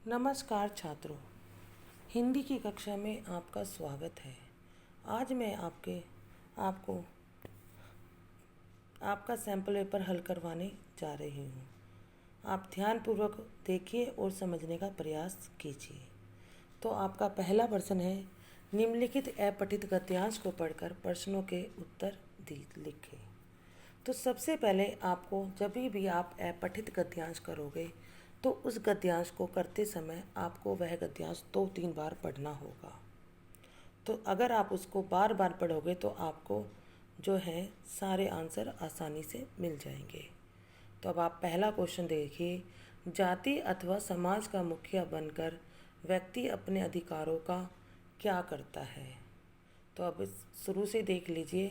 नमस्कार छात्रों, हिंदी की कक्षा में आपका स्वागत है। आज मैं आपको आपका सैंपल पेपर हल करवाने जा रही हूँ। आप ध्यानपूर्वक देखिए और समझने का प्रयास कीजिए। तो आपका पहला प्रश्न है, निम्नलिखित अपठित गद्यांश को पढ़कर प्रश्नों के उत्तर लिखें। तो सबसे पहले आपको जब भी आप अपठित गद्यांश करोगे तो उस गद्यांश को करते समय आपको वह गद्यांश 2-3 बार पढ़ना होगा। तो अगर आप उसको बार बार पढ़ोगे तो आपको जो है सारे आंसर आसानी से मिल जाएंगे। तो अब आप पहला क्वेश्चन देखिए, जाति अथवा समाज का मुखिया बनकर व्यक्ति अपने अधिकारों का क्या करता है। तो अब शुरू से देख लीजिए,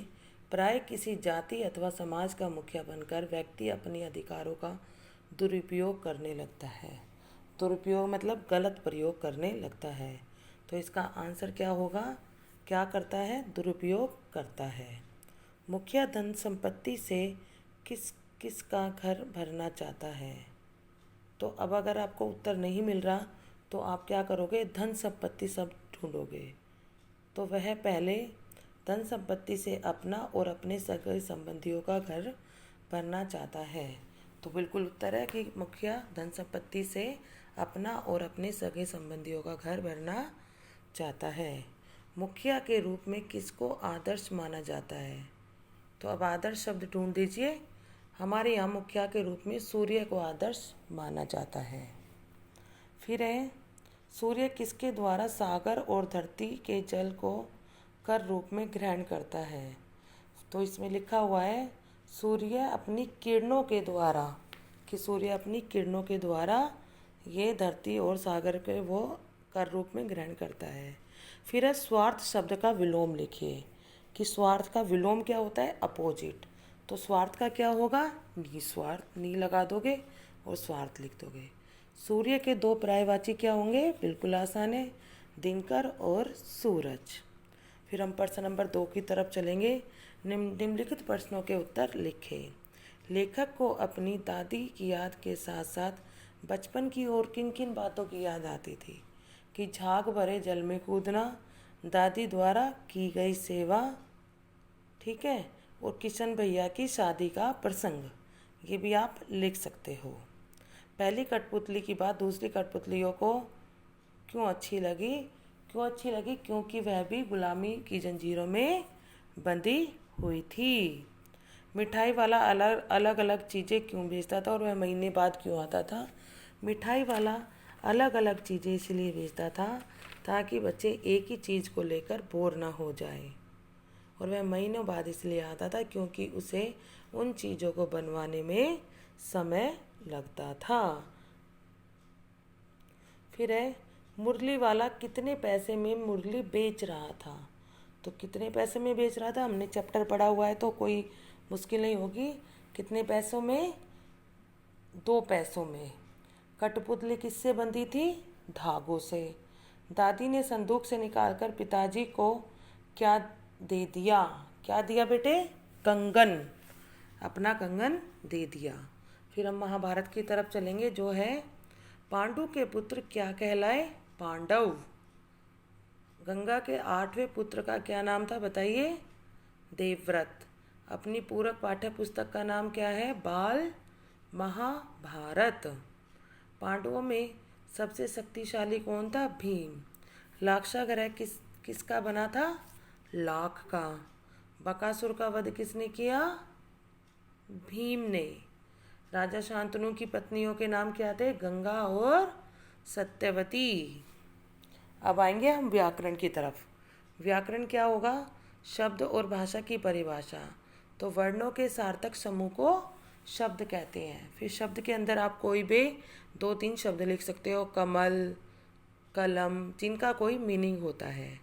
प्राय किसी जाति अथवा समाज का मुखिया बनकर व्यक्ति अपने अधिकारों का दुरुपयोग करने लगता है। दुरुपयोग मतलब गलत प्रयोग करने लगता है। तो इसका आंसर क्या होगा? क्या करता है? दुरुपयोग करता है। मुखिया धन संपत्ति से किसका घर भरना चाहता है। तो अब अगर आपको उत्तर नहीं मिल रहा तो आप क्या करोगे? धन संपत्ति शब्द ढूंढोगे। तो वह पहले धन संपत्ति से अपना और अपने सगे संबंधियों का घर भरना चाहता है। तो बिल्कुल उत्तर है कि मुखिया धन संपत्ति से अपना और अपने सगे संबंधियों का घर भरना चाहता है। मुखिया के रूप में किसको आदर्श माना जाता है। तो अब आदर्श शब्द ढूंढ दीजिए। हमारे यहाँ मुखिया के रूप में सूर्य को आदर्श माना जाता है। फिर है, सूर्य किसके द्वारा सागर और धरती के जल को कर रूप में ग्रहण करता है। तो इसमें लिखा हुआ है सूर्य अपनी किरणों के द्वारा, कि सूर्य अपनी किरणों के द्वारा ये धरती और सागर के वो कर रूप में ग्रहण करता है। फिर है, स्वार्थ शब्द का विलोम लिखिए, कि स्वार्थ का विलोम क्या होता है? अपोजिट। तो स्वार्थ का क्या होगा? निस्वार्थ। नी लगा दोगे और स्वार्थ लिख दोगे। सूर्य के दो पर्यायवाची क्या होंगे? बिल्कुल आसान है, दिनकर और सूरज। फिर हम प्रश्न नंबर 2 की तरफ चलेंगे। निम्नलिखित प्रश्नों के उत्तर लिखें। लेखक को अपनी दादी की याद के साथ साथ बचपन की और किन किन बातों की याद आती थी। कि झाग भरे जल में कूदना, दादी द्वारा की गई सेवा, ठीक है, और किशन भैया की शादी का प्रसंग, ये भी आप लिख सकते हो। पहली कठपुतली की बात दूसरी कठपुतलियों को क्यों अच्छी लगी? क्यों अच्छी लगी? क्योंकि वह भी गुलामी की जंजीरों में बंधी हुई थी। मिठाई वाला अलग अलग चीज़ें क्यों बेचता था और वह महीने बाद क्यों आता था? मिठाई वाला अलग अलग चीज़ें इसलिए बेचता था ताकि बच्चे एक ही चीज़ को लेकर बोर ना हो जाए, और वह महीनों बाद इसलिए आता था क्योंकि उसे उन चीज़ों को बनवाने में समय लगता था। फिर है, मुरली वाला कितने पैसे में मुरली बेच रहा था। तो कितने पैसे में बेच रहा था? हमने चैप्टर पढ़ा हुआ है तो कोई मुश्किल नहीं होगी। कितने पैसों में? 2 पैसों में। कठपुतली किससे बंधी थी? धागों से। दादी ने संदूक से निकालकर पिताजी को क्या दे दिया? क्या दिया बेटे? कंगन। अपना कंगन दे दिया। फिर हम महाभारत की तरफ चलेंगे, जो है पांडु के पुत्र क्या कहलाए? पांडव। गंगा के 8वें पुत्र का क्या नाम था? बताइए। देवव्रत। अपनी पूरक पाठ्य पुस्तक का नाम क्या है? बाल महाभारत। पांडवों में सबसे शक्तिशाली कौन था? भीम। लाक्षागृह किसका बना था? लाख का। बकासुर का वध किसने किया? भीम ने। राजा शांतनु की पत्नियों के नाम क्या थे? गंगा और सत्यवती। अब आएंगे हम व्याकरण की तरफ। व्याकरण क्या होगा? शब्द और भाषा की परिभाषा। तो वर्णों के सार्थक समूह को शब्द कहते हैं। फिर शब्द के अंदर आप कोई भी 2-3 शब्द लिख सकते हो, कमल, कलम, जिनका कोई मीनिंग होता है।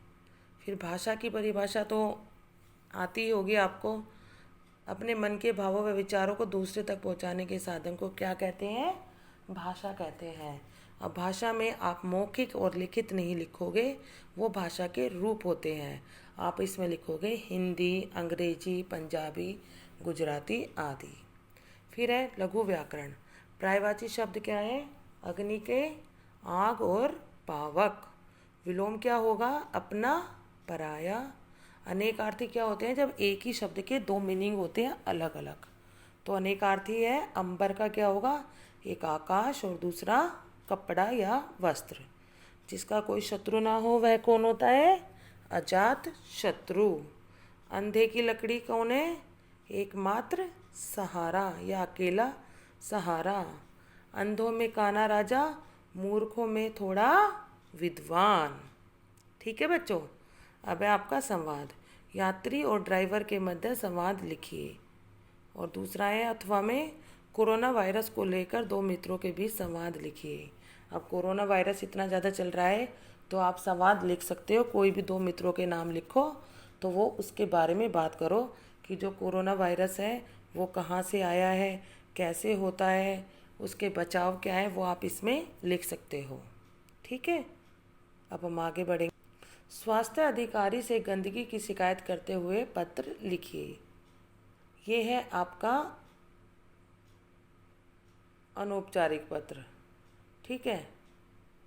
फिर भाषा की परिभाषा तो आती होगी आपको। अपने मन के भावों व विचारों को दूसरे तक पहुंचाने के साधन को क्या कहते हैं? भाषा कहते हैं। अब भाषा में आप मौखिक और लिखित नहीं लिखोगे, वो भाषा के रूप होते हैं। आप इसमें लिखोगे हिंदी, अंग्रेजी, पंजाबी, गुजराती आदि। फिर है लघु व्याकरण। पर्यायवाची शब्द क्या है? अग्नि के आग और पावक। विलोम क्या होगा? अपना, पराया। अनेकार्थी क्या होते हैं? जब एक ही शब्द के दो मीनिंग होते हैं अलग अलग। तो अनेकार्थी है अंबर का क्या होगा? एक आकाश और दूसरा कपड़ा या वस्त्र। जिसका कोई शत्रु ना हो वह कौन होता है? अजात शत्रु। अंधे की लकड़ी कौन है? एकमात्र सहारा या अकेला सहारा। अंधों में काना राजा, मूर्खों में थोड़ा विद्वान। ठीक है बच्चों। अब है आपका संवाद। यात्री और ड्राइवर के मध्य संवाद लिखिए। और दूसरा है अथवा में कोरोना वायरस को लेकर दो मित्रों के बीच संवाद लिखिए। अब कोरोना वायरस इतना ज़्यादा चल रहा है तो आप संवाद लिख सकते हो। कोई भी दो मित्रों के नाम लिखो तो वो उसके बारे में बात करो कि जो कोरोना वायरस है वो कहाँ से आया है, कैसे होता है, उसके बचाव क्या है, वो आप इसमें लिख सकते हो। ठीक है। अब हम आगे बढ़ेंगे। स्वास्थ्य अधिकारी से गंदगी की शिकायत करते हुए पत्र लिखिए। ये है आपका अनौपचारिक पत्र। ठीक है,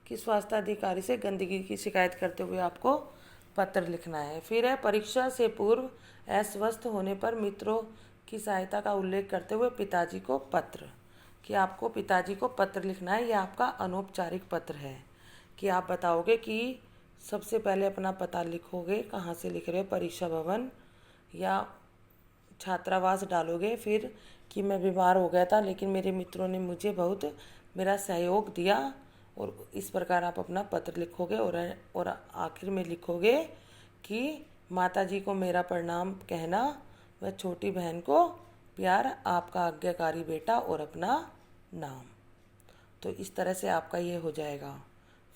कि स्वास्थ्य अधिकारी से गंदगी की शिकायत करते हुए आपको पत्र लिखना है। फिर है परीक्षा से पूर्व अस्वस्थ होने पर मित्रों की सहायता का उल्लेख करते हुए पिताजी को पत्र। कि आपको पिताजी को पत्र लिखना है। यह आपका अनौपचारिक पत्र है कि आप बताओगे कि सबसे पहले अपना पता लिखोगे, कहाँ से लिख रहे हो, परीक्षा भवन या छात्रावास डालोगे। फिर कि मैं बीमार हो गया था लेकिन मेरे मित्रों ने मुझे बहुत मेरा सहयोग दिया, और इस प्रकार आप अपना पत्र लिखोगे। और आखिर में लिखोगे कि माताजी को मेरा प्रणाम कहना, व छोटी बहन को प्यार, आपका आज्ञाकारी बेटा, और अपना नाम। तो इस तरह से आपका ये हो जाएगा।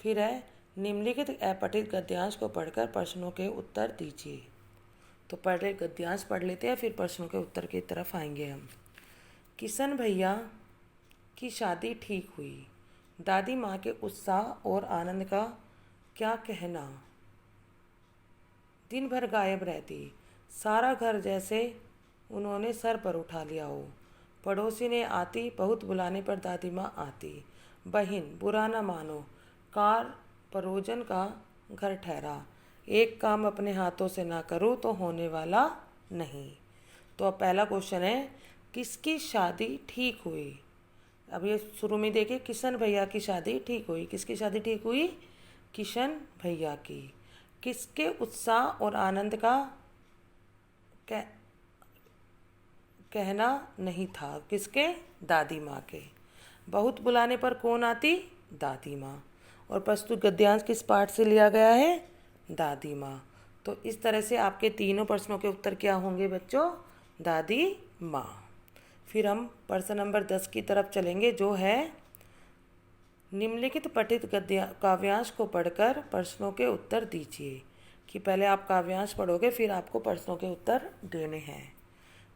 फिर है निम्नलिखित अपठित गद्यांश को पढ़कर प्रश्नों के उत्तर दीजिए। तो पहले गद्यांश पढ़ लेते हैं, फिर प्रश्नों के उत्तर की तरफ आएंगे हम। किशन भैया की शादी ठीक हुई। दादी माँ के उत्साह और आनंद का क्या कहना। दिन भर गायब रहती, सारा घर जैसे उन्होंने सर पर उठा लिया हो। पड़ोसी ने आती, बहुत बुलाने पर दादी माँ आती। बहन बुरा न मानो, कार परोजन का घर ठहरा। एक काम अपने हाथों से ना करूँ तो होने वाला नहीं। तो अब पहला क्वेश्चन है, किसकी शादी ठीक हुई। अब ये शुरू में देखिए, किशन भैया की शादी ठीक हुई। किसकी शादी ठीक हुई? किशन भैया की। किसके उत्साह और आनंद का कहना नहीं था? किसके? दादी माँ के। बहुत बुलाने पर कौन आती? दादी माँ। और प्रस्तुत गद्यांश किस पाठ से लिया गया है? दादी माँ। तो इस तरह से आपके तीनों प्रश्नों के उत्तर क्या होंगे बच्चों? दादी माँ। फिर हम प्रश्न नंबर 10 की तरफ चलेंगे, जो है निम्नलिखित पठित काव्यांश को पढ़कर प्रश्नों के उत्तर दीजिए। कि पहले आप काव्यांश पढ़ोगे फिर आपको प्रश्नों के उत्तर देने हैं।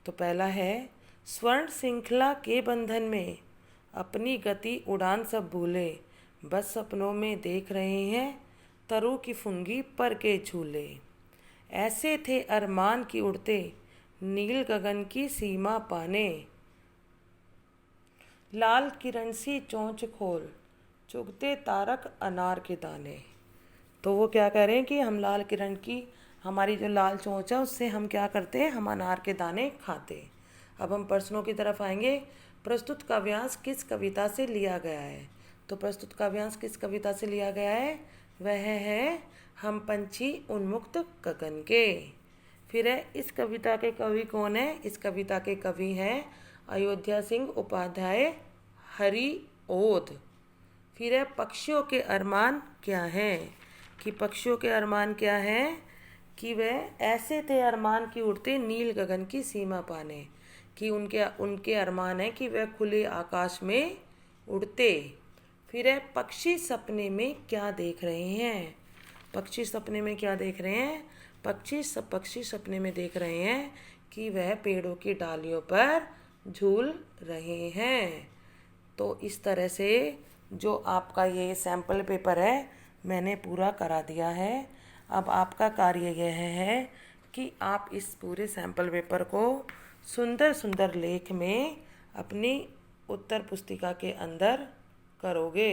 तो पहला है, स्वर्ण श्रृंखला के बंधन में अपनी गति उड़ान सब भूले, बस सपनों में देख रहे हैं तरु की फुंगी पर के झूले। ऐसे थे अरमान की उड़ते, नील गगन की सीमा पाने। लाल किरण सी चोंच खोल, चुगते तारक अनार के दाने। तो वो क्या कह रहे हैं कि हम लाल किरण की, हमारी जो लाल चोंच है उससे हम क्या करते हैं? हम अनार के दाने खाते। अब हम प्रश्नों की तरफ आएंगे। प्रस्तुत काव्यांश किस कविता से लिया गया है? तो प्रस्तुत काव्यांश किस कविता से लिया गया है? वह है हम पंछी उन्मुक्त गगन के। फिर है, इस कविता के कवि कौन है? इस कविता के कवि हैं अयोध्या सिंह उपाध्याय हरिओद। फिर है, पक्षियों के अरमान क्या हैं? कि पक्षियों के अरमान क्या हैं? कि वह ऐसे थे अरमान की उड़ते नील गगन की सीमा पाने। कि उनके अरमान है कि वह खुले आकाश में उड़ते। फिर है, पक्षी सपने में क्या देख रहे हैं? पक्षी सपने में क्या देख रहे हैं? पक्षी सपने में देख रहे हैं कि वह पेड़ों की डालियों पर झूल रहे हैं। तो इस तरह से जो आपका ये सैम्पल पेपर है मैंने पूरा करा दिया है। अब आपका कार्य यह है कि आप इस पूरे सैम्पल पेपर को सुंदर सुंदर लेख में अपनी उत्तर पुस्तिका के अंदर करोगे।